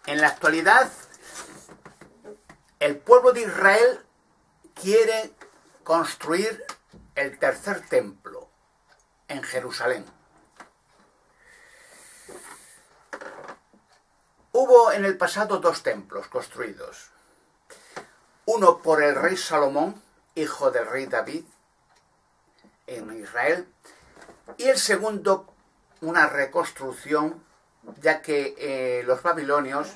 En la actualidad, el pueblo de Israel quiere construir el tercer templo en Jerusalén. Hubo en el pasado dos templos construidos. Uno por el rey Salomón, hijo del rey David, en Israel, y el segundo una reconstrucción, ya que los babilonios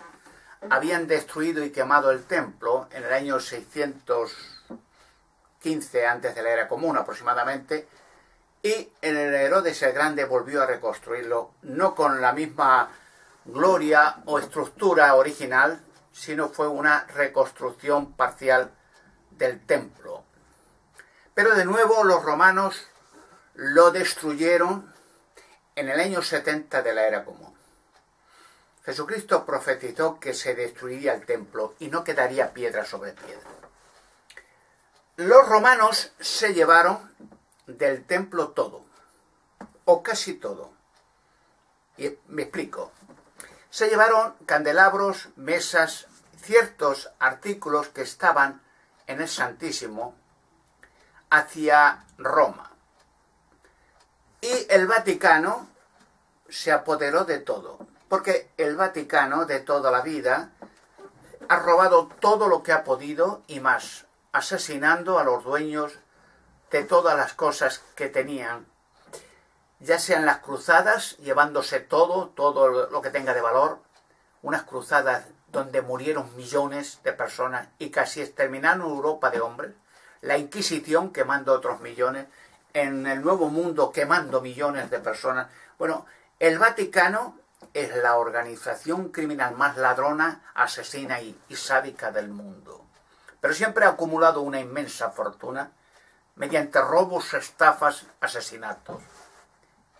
habían destruido y quemado el templo en el año 615 antes de la era común aproximadamente, y el Herodes el Grande volvió a reconstruirlo, no con la misma gloria o estructura original, sino fue una reconstrucción parcial del templo. Pero de nuevo los romanos lo destruyeron en el año 70 de la era común. Jesucristo profetizó que se destruiría el templo y no quedaría piedra sobre piedra. Los romanos se llevaron del templo todo, o casi todo. Y me explico. Se llevaron candelabros, mesas, ciertos artículos que estaban en el Santísimo hacia Roma. Y el Vaticano se apoderó de todo, porque el Vaticano de toda la vida ha robado todo lo que ha podido y más, asesinando a los dueños de todas las cosas que tenían, ya sean las cruzadas, llevándose todo lo que tenga de valor, unas cruzadas donde murieron millones de personas y casi exterminaron Europa de hombres, la Inquisición quemando otros millones, en el Nuevo Mundo quemando millones de personas. Bueno, el Vaticano es la organización criminal más ladrona, asesina y sádica del mundo. Pero siempre ha acumulado una inmensa fortuna mediante robos, estafas, asesinatos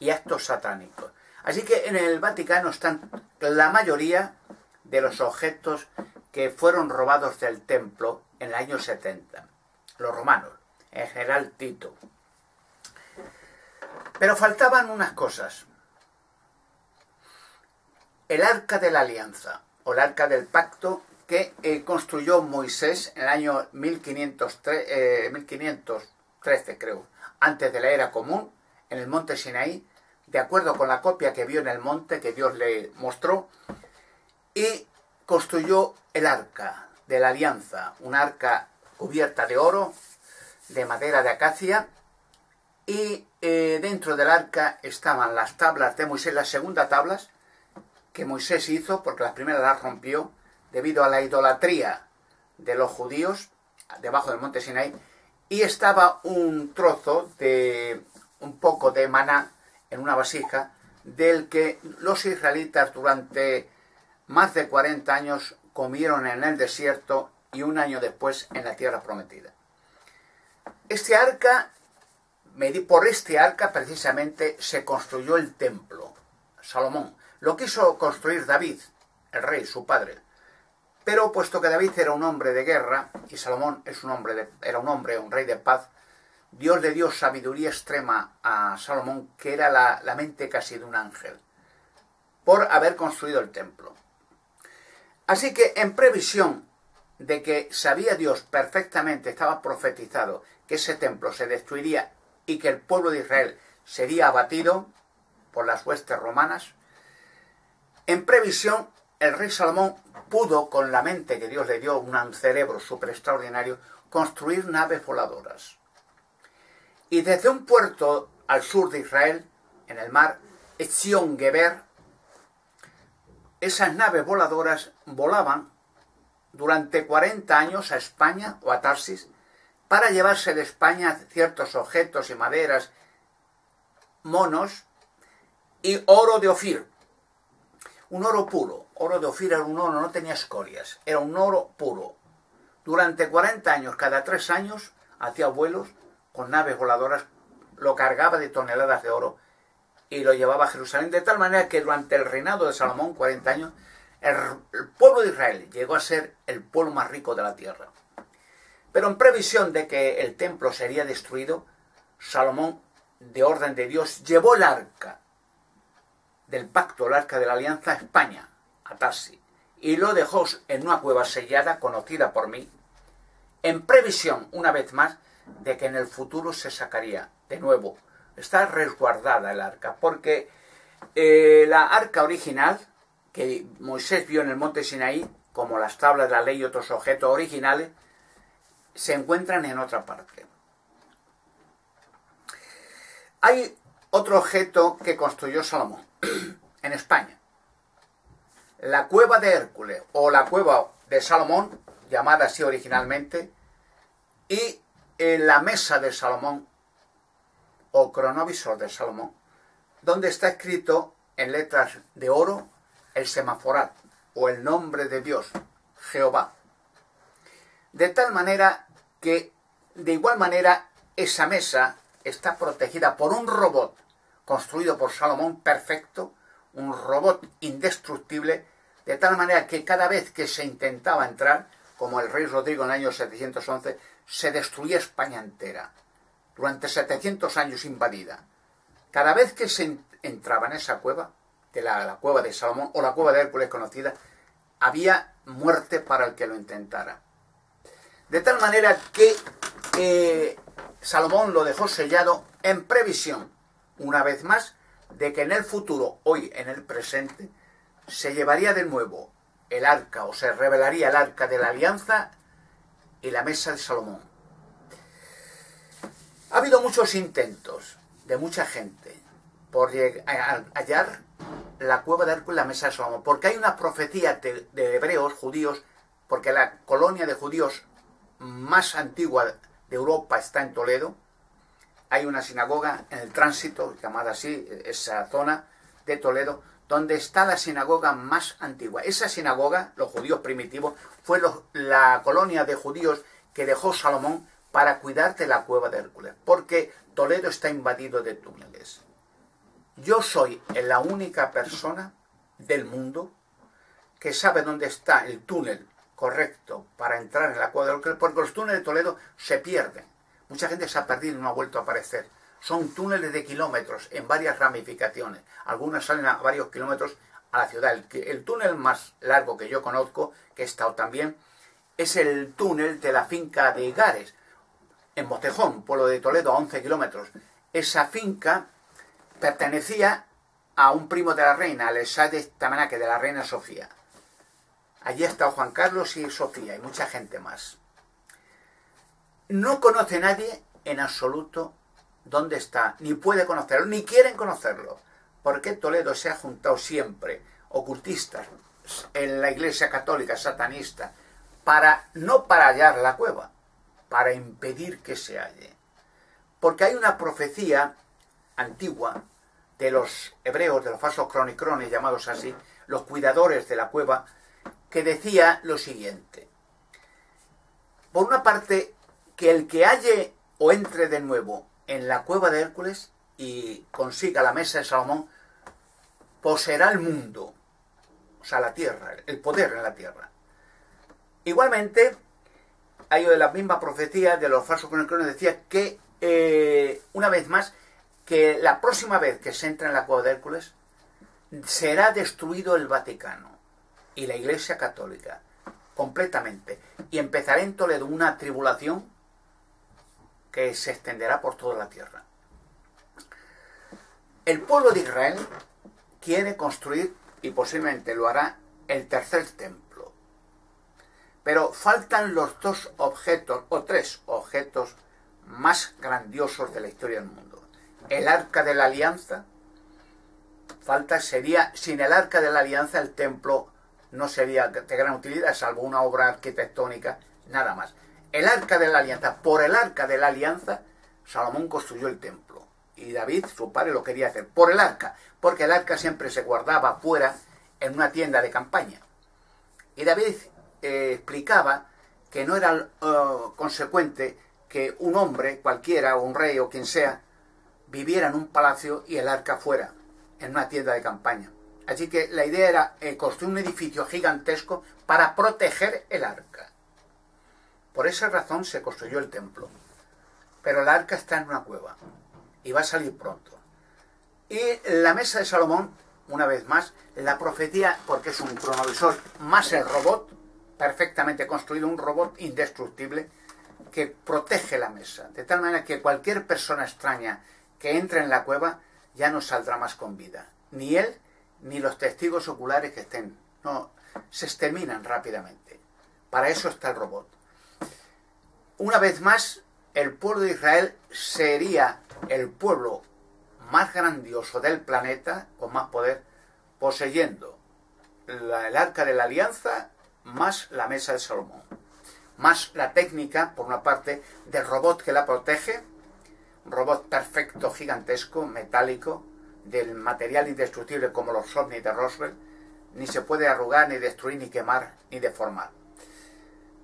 y actos satánicos. Así que en el Vaticano están la mayoría de los objetos que fueron robados del templo en el año 70. Los romanos, en general Tito. Pero faltaban unas cosas. El Arca de la Alianza, o el Arca del Pacto, que construyó Moisés en el año 1513, creo, antes de la era común, en el monte Sinaí, de acuerdo con la copia que vio en el monte que Dios le mostró, y construyó el Arca de la Alianza, un arca cubierta de oro, de madera de acacia, y dentro del arca estaban las tablas de Moisés, las segundas tablas que Moisés hizo, porque las primeras las rompió debido a la idolatría de los judíos debajo del monte Sinaí, y estaba un trozo de un poco de maná en una vasija del que los israelitas durante más de 40 años comieron en el desierto y un año después en la tierra prometida. Este arca, por este arca precisamente se construyó el templo. Salomón lo quiso construir David, el rey, su padre. Pero puesto que David era un hombre de guerra y Salomón era un rey de paz, Dios le dio sabiduría extrema a Salomón, que era la mente casi de un ángel, por haber construido el templo. Así que en previsión de que sabía Dios perfectamente, estaba profetizado que ese templo se destruiría y que el pueblo de Israel sería abatido por las huestes romanas, en previsión el rey Salomón pudo, con la mente que Dios le dio, un cerebro súper extraordinario, construir naves voladoras. Y desde un puerto al sur de Israel, en el mar, Etzion Geber, esas naves voladoras volaban durante 40 años a España o a Tarsis para llevarse de España ciertos objetos y maderas, monos y oro de Ofir. Un oro puro. Oro de Ofir era un oro, no tenía escorias, era un oro puro. Durante 40 años, cada 3 años, hacía vuelos con naves voladoras, lo cargaba de toneladas de oro y lo llevaba a Jerusalén, de tal manera que durante el reinado de Salomón, 40 años, el pueblo de Israel llegó a ser el pueblo más rico de la tierra. Pero en previsión de que el templo sería destruido, Salomón, de orden de Dios, llevó el arca del pacto, el arca de la alianza, a España, a Tarsis, y lo dejó en una cueva sellada, conocida por mí, en previsión, una vez más, de que en el futuro se sacaría de nuevo. Está resguardada el arca, porque la arca original, que Moisés vio en el monte Sinaí, como las tablas de la ley y otros objetos originales, se encuentran en otra parte. Hay otro objeto que construyó Salomón en España. La cueva de Hércules, o la cueva de Salomón, llamada así originalmente, y la mesa de Salomón, o cronovisor de Salomón, donde está escrito en letras de oro el semaforat, o el nombre de Dios, Jehová. De tal manera que, de igual manera, esa mesa está protegida por un robot construido por Salomón perfecto, un robot indestructible, de tal manera que cada vez que se intentaba entrar, como el rey Rodrigo en el año 711, se destruía España entera, durante 700 años invadida. Cada vez que se entraba en esa cueva, de la cueva de Salomón, o la cueva de Hércules conocida, había muerte para el que lo intentara. De tal manera que Salomón lo dejó sellado en previsión, una vez más, de que en el futuro, hoy en el presente, se llevaría de nuevo el arca, o se revelaría el arca de la alianza y la mesa de Salomón. Ha habido muchos intentos de mucha gente por hallar la cueva de Hércules y la mesa de Salomón, porque hay una profecía de hebreos, judíos, porque la colonia de judíos más antigua de Europa está en Toledo. Hay una sinagoga en el tránsito, llamada así, esa zona de Toledo, donde está la sinagoga más antigua. Esa sinagoga, los judíos primitivos, fue la colonia de judíos que dejó Salomón para cuidar de la cueva de Hércules, porque Toledo está invadido de túneles. Yo soy la única persona del mundo que sabe dónde está el túnel correcto para entrar en la cueva de Hércules, porque los túneles de Toledo se pierden. Mucha gente se ha perdido y no ha vuelto a aparecer. Son túneles de kilómetros en varias ramificaciones. Algunas salen a varios kilómetros a la ciudad. El túnel más largo que yo conozco, que he estado también, es el túnel de la finca de Igares, en Mostejón, pueblo de Toledo, a 11 kilómetros. Esa finca pertenecía a un primo de la reina, al Esade Tamanaque, de la reina Sofía. Allí ha estado Juan Carlos y Sofía y mucha gente más. No conoce nadie en absoluto dónde está, ni puede conocerlo, ni quieren conocerlo, porque Toledo se ha juntado siempre ocultistas en la Iglesia Católica satanista, no para hallar la cueva, para impedir que se halle. Porque hay una profecía antigua de los hebreos, de los falsos cronicrones llamados así, los cuidadores de la cueva, que decía lo siguiente: por una parte, que el que halle o entre de nuevo en la cueva de Hércules y consiga la mesa de Salomón, poseerá el mundo, o sea, la tierra, el poder en la tierra. Igualmente, hay de la misma profecía de los falsos cronicrones, decía que, una vez más, que la próxima vez que se entra en la cueva de Hércules, será destruido el Vaticano y la Iglesia Católica, completamente. Y empezará en Toledo una tribulación que se extenderá por toda la tierra. El pueblo de Israel quiere construir, y posiblemente lo hará, el tercer templo. Pero faltan los dos objetos, o tres objetos, más grandiosos de la historia del mundo. El Arca de la Alianza. Sería, sin el Arca de la Alianza, el templo no sería de gran utilidad, salvo una obra arquitectónica, nada más. El Arca de la Alianza, por el Arca de la Alianza, Salomón construyó el templo. Y David, su padre, lo quería hacer por el Arca, porque el Arca siempre se guardaba fuera en una tienda de campaña. Y David explicaba que no era consecuente que un hombre, cualquiera, o un rey, o quien sea, viviera en un palacio y el Arca fuera en una tienda de campaña. Así que la idea era construir un edificio gigantesco para proteger el Arca. Por esa razón se construyó el templo. Pero el Arca está en una cueva y va a salir pronto. Y la mesa de Salomón una vez más, la profecía, porque es un cronovisor más el robot, perfectamente construido, un robot indestructible que protege la mesa, de tal manera que cualquier persona extraña que entre en la cueva ya no saldrá más con vida, ni él ni los testigos oculares que estén, no, se exterminan rápidamente. Para eso está el robot. Una vez más, el pueblo de Israel sería el pueblo más grandioso del planeta, con más poder, poseyendo el arca de la alianza más la mesa de Salomón, más la técnica, por una parte, del robot que la protege, un robot perfecto, gigantesco, metálico, del material indestructible como los ovnis de Roswell, ni se puede arrugar, ni destruir, ni quemar, ni deformar.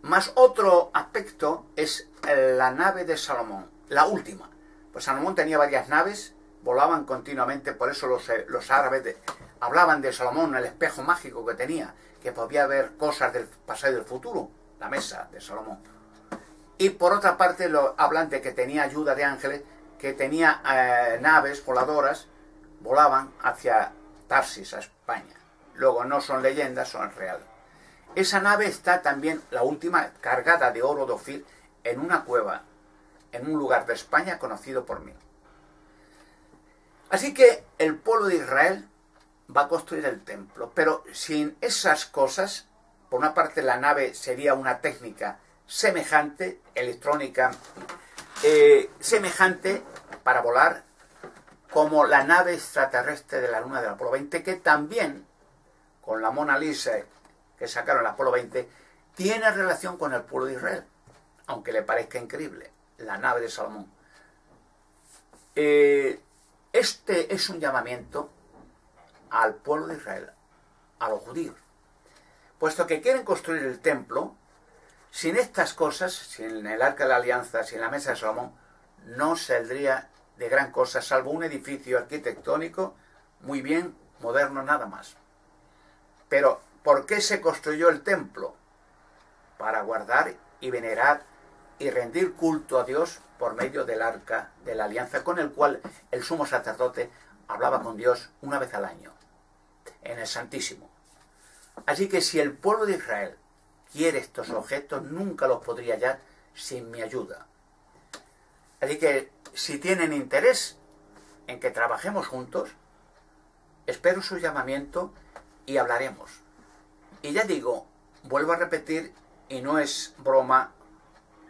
Más otro aspecto es la nave de Salomón, la última. Pues Salomón tenía varias naves, volaban continuamente, por eso los árabes hablaban de Salomón, el espejo mágico que tenía, que podía ver cosas del pasado y del futuro, la mesa de Salomón. Y por otra parte hablan de que tenía ayuda de ángeles, que tenía naves voladoras, volaban hacia Tarsis, a España. Luego no son leyendas, son reales. Esa nave está también, la última, cargada de oro de Ofir, en una cueva, en un lugar de España conocido por mí. Así que el pueblo de Israel va a construir el templo, pero sin esas cosas, por una parte la nave sería una técnica semejante, electrónica, semejante para volar, como la nave extraterrestre de la Luna del Apolo 20, que también, con la Mona Lisa que sacaron el Apolo 20, tiene relación con el pueblo de Israel, aunque le parezca increíble, la nave de Salomón. Este es un llamamiento al pueblo de Israel, a los judíos, puesto que quieren construir el templo. Sin estas cosas, sin el arca de la alianza, sin la mesa de Salomón, no saldría de gran cosa, salvo un edificio arquitectónico muy bien moderno, nada más. Pero, ¿por qué se construyó el templo? Para guardar y venerar y rendir culto a Dios por medio del arca de la alianza, con el cual el sumo sacerdote hablaba con Dios una vez al año, en el Santísimo. Así que si el pueblo de Israel quiere estos objetos, nunca los podría hallar sin mi ayuda. Así que si tienen interés en que trabajemos juntos, espero su llamamiento y hablaremos. Y ya digo, vuelvo a repetir, y no es broma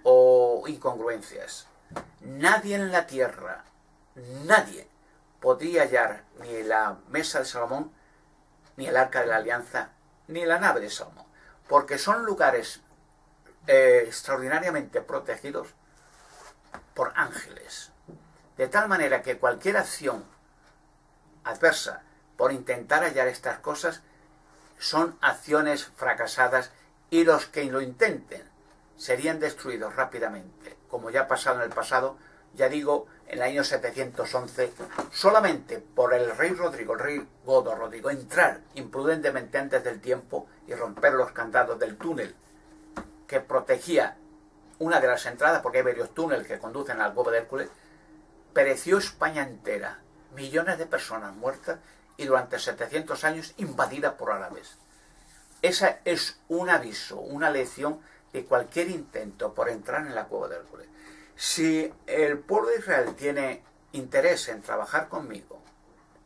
o incongruencias, nadie en la tierra, nadie podría hallar ni la mesa de Salomón, ni el arca de la alianza, ni la nave de Salomón, porque son lugares extraordinariamente protegidos por ángeles, de tal manera que cualquier acción adversa por intentar hallar estas cosas son acciones fracasadas, y los que lo intenten serían destruidos rápidamente, como ya ha pasado en el pasado, ya digo, en el año 711, solamente por el rey Rodrigo, el rey godo Rodrigo, entrar imprudentemente antes del tiempo y romper los candados del túnel que protegía una de las entradas, porque hay varios túneles que conducen al Cueva de Hércules, pereció España entera, millones de personas muertas y durante 700 años invadida por árabes. Esa es un aviso, una lección de cualquier intento por entrar en la Cueva de Hércules. Si el pueblo de Israel tiene interés en trabajar conmigo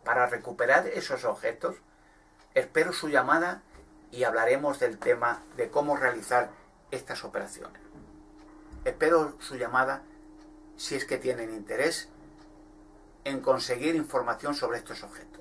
para recuperar esos objetos, espero su llamada y hablaremos del tema de cómo realizar estas operaciones. Espero su llamada si es que tienen interés en conseguir información sobre estos objetos.